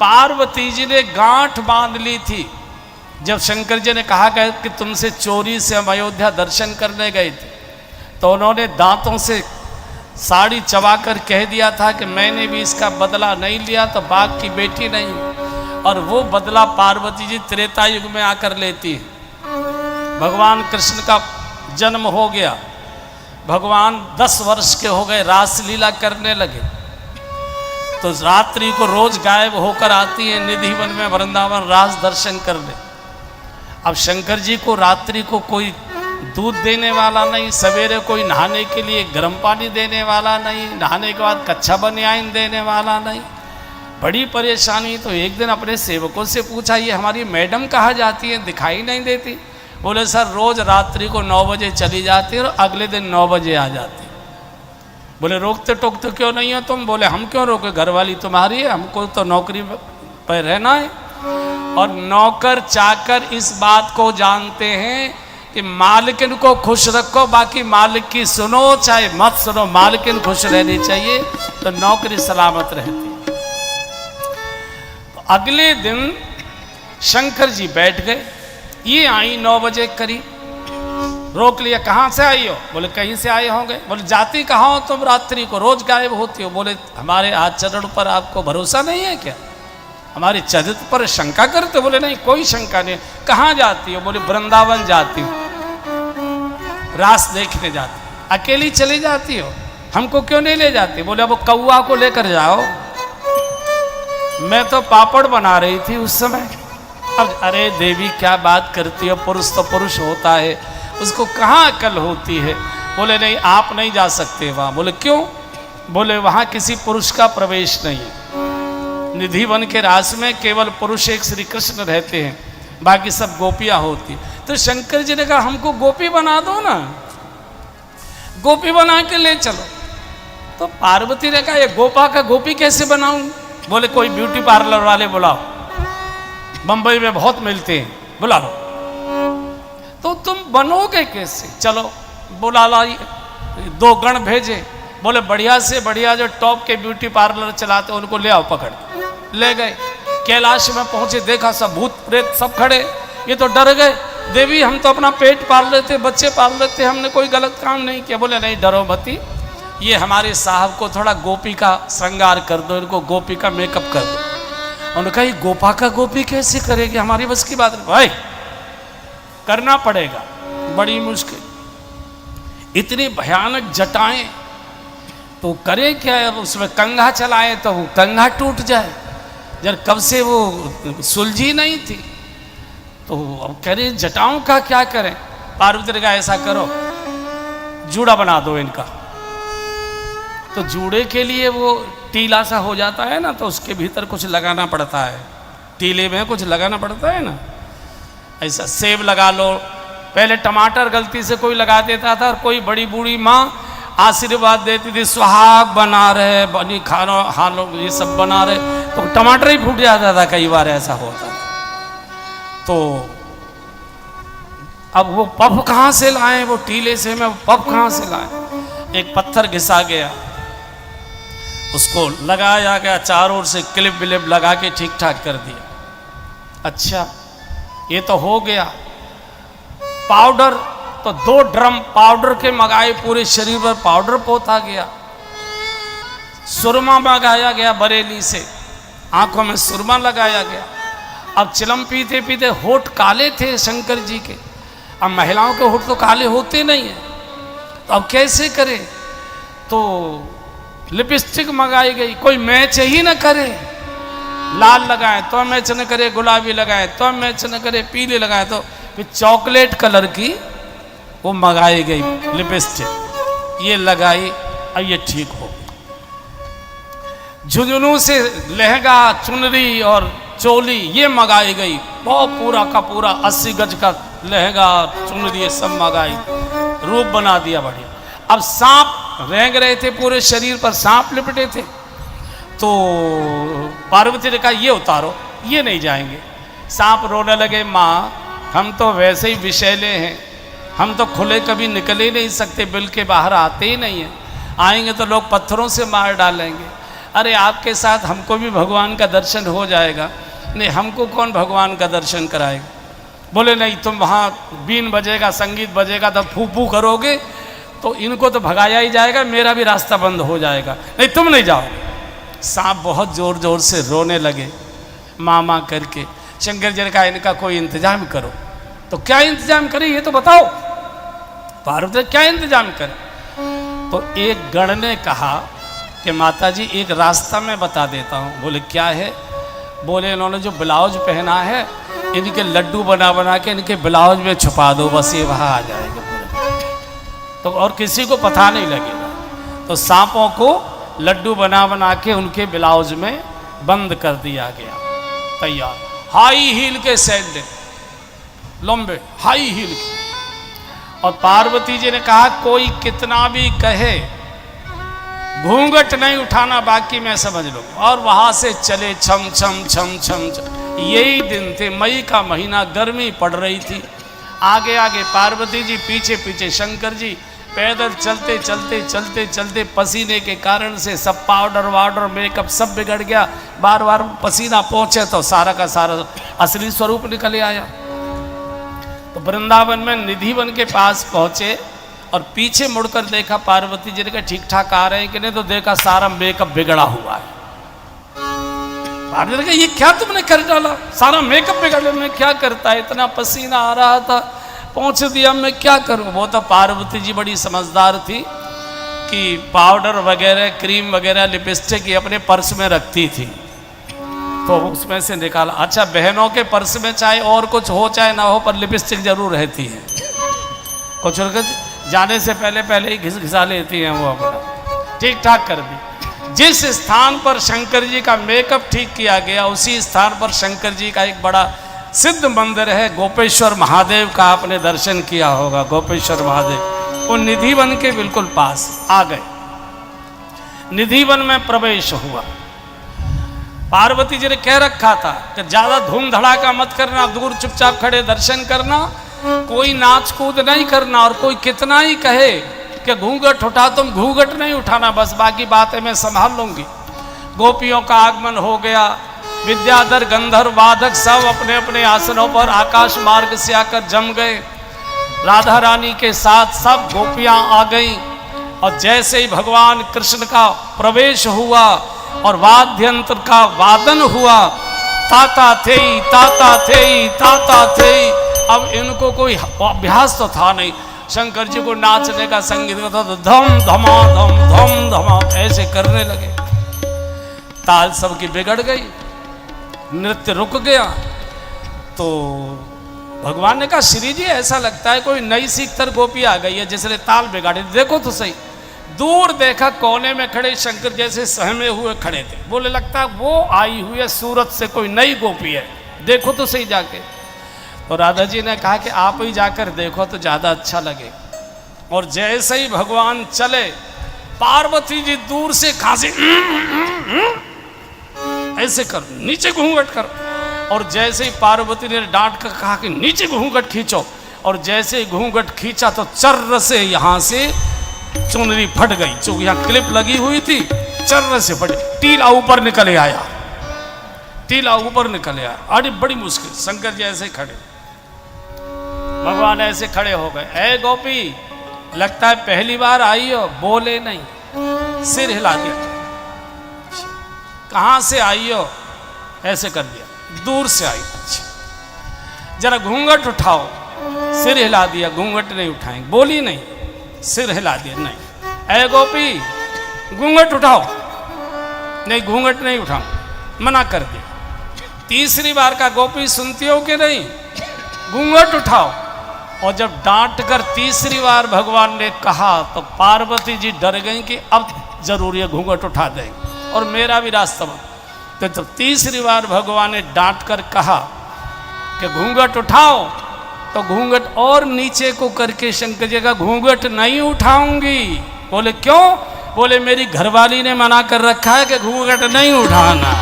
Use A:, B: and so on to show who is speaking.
A: पार्वती जी ने गांठ बांध ली थी। जब शंकर जी ने कहा कि तुमसे चोरी से हम अयोध्या दर्शन करने गए थे, तो उन्होंने दांतों से साड़ी चबाकर कह दिया था कि मैंने भी इसका बदला नहीं लिया तो बाघ की बेटी नहीं। और वो बदला पार्वती जी त्रेता युग में आकर लेती है। भगवान कृष्ण का जन्म हो गया, भगवान 10 वर्ष के हो गए, रासलीला करने लगे, तो रात्रि को रोज गायब होकर आती है निधि वन में वृंदावन रास दर्शन करने। अब शंकर जी को रात्रि को कोई दूध देने वाला नहीं, सवेरे कोई नहाने के लिए गर्म पानी देने वाला नहीं, नहाने के बाद कच्छा बनियान देने वाला नहीं, बड़ी परेशानी। तो एक दिन अपने सेवकों से पूछा, ये हमारी मैडम कहाँ जाती है, दिखाई नहीं देती। बोले सर रोज रात्रि को 9 बजे चली जाती है और अगले दिन 9 बजे आ जाती। बोले रोकते टोकते क्यों नहीं हो तुम? बोले हम क्यों रोके, घर वाली तुम्हारी है, हमको तो नौकरी पर रहना है। और नौकर चाकर इस बात को जानते हैं कि मालिकिन को खुश रखो, बाकी मालिक की सुनो चाहे मत सुनो, मालिकिन खुश रहनी चाहिए तो नौकरी सलामत रहती। तो अगले दिन शंकर जी बैठ गए, ये आई 9 बजे करीब, रोक लिया, कहाँ से आई हो? बोले कहीं से आए होंगे। बोले जाती कहाँ हो तुम, रात्रि को रोज गायब होती हो। बोले हमारे आचरण पर आपको भरोसा नहीं है क्या, हमारे चरित्र पर शंका करते? बोले नहीं कोई शंका नहीं। कहाँ जाती हो? बोले वृंदावन जाती हूँ, रास देखने जाती। अकेली चली जाती हो, हमको क्यों नहीं ले जाती? बोले अब कौआ को लेकर जाओ, मैं तो पापड़ बना रही थी उस समय। अब अरे देवी क्या बात करती हो, पुरुष तो पुरुष होता है, उसको कहाँ अकल होती है। बोले नहीं आप नहीं जा सकते वहाँ। बोले क्यों? बोले वहाँ किसी पुरुष का प्रवेश नहीं है, निधि वन के रास में केवल पुरुष एक श्री कृष्ण रहते हैं, बाकी सब गोपियाँ होती। तो शंकर जी ने कहा हमको गोपी बना दो ना, गोपी बना के ले चलो। तो पार्वती ने कहा ये गोपा का गोपी कैसे बनाऊं? बोले कोई ब्यूटी पार्लर वाले बुलाओ, बंबई में बहुत मिलते हैं, बुला लो। तो तुम बनोगे कैसे? चलो बुला लाई, 2 गण भेजे। बोले बढ़िया से बढ़िया जो टॉप के ब्यूटी पार्लर चलाते उनको ले आओ, पकड़ ले गए। कैलाश में पहुंचे, देखा सब भूत प्रेत सब खड़े, ये तो डर गए। देवी हम तो अपना पेट पाल लेते, बच्चे पाल लेते, हमने कोई गलत काम नहीं किया। बोले नहीं डरो मती, ये हमारे साहब को थोड़ा गोपी का श्रृंगार कर दो, इनको गोपी का मेकअप कर दो। उन्होंने कहा ये गोपा का गोपी कैसे करेगी, हमारी बस की बात नहीं। भाई करना पड़ेगा, बड़ी मुश्किल, इतनी भयानक जटाएं, तो करे क्या? उसमें कंघा चलाए तो वो कंघा टूट जाए, जब कब से वो सुलझी नहीं थी। तो अब कह रहे जटाओं का क्या करें? पार्वती ने कहा ऐसा करो जूड़ा बना दो इनका। तो जूड़े के लिए वो टीला सा हो जाता है ना, तो उसके भीतर कुछ लगाना पड़ता है, टीले में कुछ लगाना पड़ता है ना। ऐसा सेब लगा लो, पहले टमाटर गलती से कोई लगा देता था, और कोई बड़ी बूढ़ी माँ आशीर्वाद देती थी सुहाग बना रहे, बनी खानो हालो ये सब बना रहे, तो टमाटर ही फूट जाता था, कई बार ऐसा होता। तो अब वो पफ कहाँ से लाए, वो टीले से में पफ कहाँ से लाए? एक पत्थर घिसा गया, उसको लगाया गया, चारों ओर से क्लिप विलिप लगा के ठीक ठाक कर दिया। अच्छा ये तो हो गया। पाउडर तो 2 ड्रम पाउडर के मंगाए, पूरे शरीर पर पाउडर पोता गया। सुरमा मंगाया गया बरेली से, आंखों में सुरमा लगाया गया। अब चिलम पीते पीते होठ काले थे शंकर जी के, अब महिलाओं के होठ तो काले होते नहीं है, तो अब कैसे करें? तो लिपस्टिक मंगाई गई, कोई मैच ही न करे, लाल लगाए तो मैच न करे, गुलाबी लगाए तो मैच न करे, पीले लगाए तो फिर चॉकलेट कलर की वो मंगाई गई लिपस्टिक, ये लगाई, अब ये ठीक हो गई। झुंझुनू से लहंगा चुनरी और चोली ये मंगाई गई, बहुत पूरा का पूरा 80 गज का लहंगा चुनरी ये सब मंगाई, रूप बना दिया बढ़िया। अब सांप रेंग रहे थे, पूरे शरीर पर सांप लिपटे थे, तो पार्वती ने कहा ये उतारो, ये नहीं जाएंगे। सांप रोने लगे, माँ हम तो वैसे ही विषैले हैं, हम तो खुले कभी निकल ही नहीं सकते, बिल के बाहर आते ही नहीं हैं, आएंगे तो लोग पत्थरों से मार डालेंगे। अरे आपके साथ हमको भी भगवान का दर्शन हो जाएगा। नहीं, हमको कौन भगवान का दर्शन कराएगा? बोले नहीं, तुम वहाँ बीन बजेगा, संगीत बजेगा, तब फू फू करोगे तो इनको तो भगाया ही जाएगा, मेरा भी रास्ता बंद हो जाएगा। नहीं, तुम नहीं जाओ। सांप बहुत जोर जोर से रोने लगे, माँ माँ करके। शंकर जी ने कहा इनका कोई इंतजाम करो। तो क्या इंतजाम करें ये तो बताओ। पार्वती क्या इंतजाम करें? तो एक गण ने कहा कि माता जी एक रास्ता मैं बता देता हूँ। बोले क्या है? बोले इन्होंने जो ब्लाउज पहना है इनके लड्डू बना बना के इनके ब्लाउज में छुपा दो, बस ये वहाँ आ जाएगा पूरा, तो और किसी को पता नहीं लगेगा। तो सांपों को लड्डू बना बना के उनके ब्लाउज में बंद कर दिया गया। तैयार। हाई हील के सैंडल, लंबे हाई हील के। और पार्वती जी ने कहा कोई कितना भी कहे घूंघट नहीं उठाना, बाकी मैं समझ लूंगा। और वहां से चले छम छम छम छम छम। यही दिन थे, मई का महीना, गर्मी पड़ रही थी। आगे आगे पार्वती जी, पीछे पीछे शंकर जी, पैदल चलते चलते चलते चलते पसीने के कारण से सब पाउडर वाउडर मेकअप सब बिगड़ गया। बार बार पसीना पहुंचे तो सारा का सारा असली स्वरूप निकल आया। तो वृंदावन में निधिवन के पास पहुंचे और पीछे मुड़कर देखा, पार्वती जी ने कहा ठीक ठाक आ रहे हैं कि नहीं? तो देखा सारा मेकअप बिगड़ा हुआ है। पार्वती ने कहा ये क्या तुमने कर डाला? सारा मेकअप बिगड़, मैं क्या करता है, इतना पसीना आ रहा था, पहुंच दिया, मैं क्या करूं? वो तो पार्वती जी बड़ी समझदार थी कि पाउडर वगैरह, क्रीम वगैरह, लिपस्टिक ये अपने पर्स में रखती थी, तो उसमें से निकाला। अच्छा, बहनों के पर्स में चाहे और कुछ हो चाहे ना हो, पर लिपस्टिक जरूर रहती है। कुछ जाने से पहले पहले ही घिसा लेती हैं वो अपना। ठीक ठाक कर दी। जिस स्थान पर शंकर जी का मेकअप ठीक किया गया उसी स्थान पर शंकर जी का एक बड़ा सिद्ध मंदिर है, गोपेश्वर महादेव का आपने दर्शन किया होगा। गोपेश्वर महादेव वो निधिवन के बिल्कुल पास आ गए। निधिवन में प्रवेश हुआ। पार्वती जी ने कह रखा था कि ज्यादा धूम धड़ाका मत करना, दूर चुपचाप खड़े दर्शन करना, कोई नाच कूद नहीं करना, और कोई कितना ही कहे कि घूंघट उठा, तुम घूंघट नहीं उठाना, बस बाकी बातें मैं संभाल लूंगी। गोपियों का आगमन हो गया। विद्याधर गंधर्व वादक सब अपने अपने आसनों पर आकाश मार्ग से आकर जम गए। राधा रानी के साथ सब गोपियां आ गईं। और जैसे ही भगवान कृष्ण का प्रवेश हुआ और वाद्य यंत्र का वादन हुआ, ताता थे ताता थे ताता थे। अब इनको कोई अभ्यास तो था नहीं, शंकर जी को नाचने का, संगीत का था, तो धम धमा धम धम धमा ऐसे करने लगे। ताल सबकी बिगड़ गई, नृत्य रुक गया। तो भगवान ने कहा श्री जी ऐसा लगता है कोई नई सीखतर गोपी आ गई है जिसने ताल बिगाड़ी, देखो तो सही। दूर देखा कोने में खड़े शंकर जैसे सहमे हुए खड़े थे। बोले लगता है वो आई हुई है सूरत से, कोई नई गोपी है, देखो तो सही जाके। तो राधा जी ने कहा कि आप ही जाकर देखो तो ज्यादा अच्छा लगे। और जैसे ही भगवान चले, पार्वती जी दूर से खांसी ऐसे करो, नीचे घूंघट करो। और जैसे ही पार्वती ने डांट कर कहा कि नीचे घूंघट खींचो, और जैसे ही घूंघट खींचा तो चर्र से यहां से चुनरी फट गई। जो यहाँ क्लिप लगी हुई थी चर्र से फट, टीला ऊपर निकले आया, टीला ऊपर निकले आया। अरे बड़ी मुश्किल। शंकर जी ऐसे खड़े, भगवान ऐसे खड़े हो गए। ए गोपी, लगता है पहली बार आई हो। बोले नहीं, सिर हिला दिया। कहां से आई हो? ऐसे कर दिया, दूर से आई। जरा घूंघट उठाओ, सिर हिला दिया, घूंघट नहीं उठाएंगे। बोली नहीं, सिर हिला दिया, नहीं। ए गोपी, घूंघट उठाओ। नहीं, घूंघट नहीं उठाऊं, मना कर दिया। तीसरी बार का गोपी सुनती हो कि नहीं, घूंघट उठाओ। और जब डांट कर तीसरी बार भगवान ने कहा तो पार्वती जी डर गई कि अब जरूर ये घूंघट उठा देंगे और मेरा भी रास्ता बंद। तो जब तीसरी बार भगवान ने डांट कर कहा कि घूंघट उठाओ, तो घूंघट और नीचे को करके शंकर जी का घूंघट नहीं उठाऊंगी। बोले क्यों? बोले मेरी घरवाली ने मना कर रखा है कि घूंघट नहीं उठाना।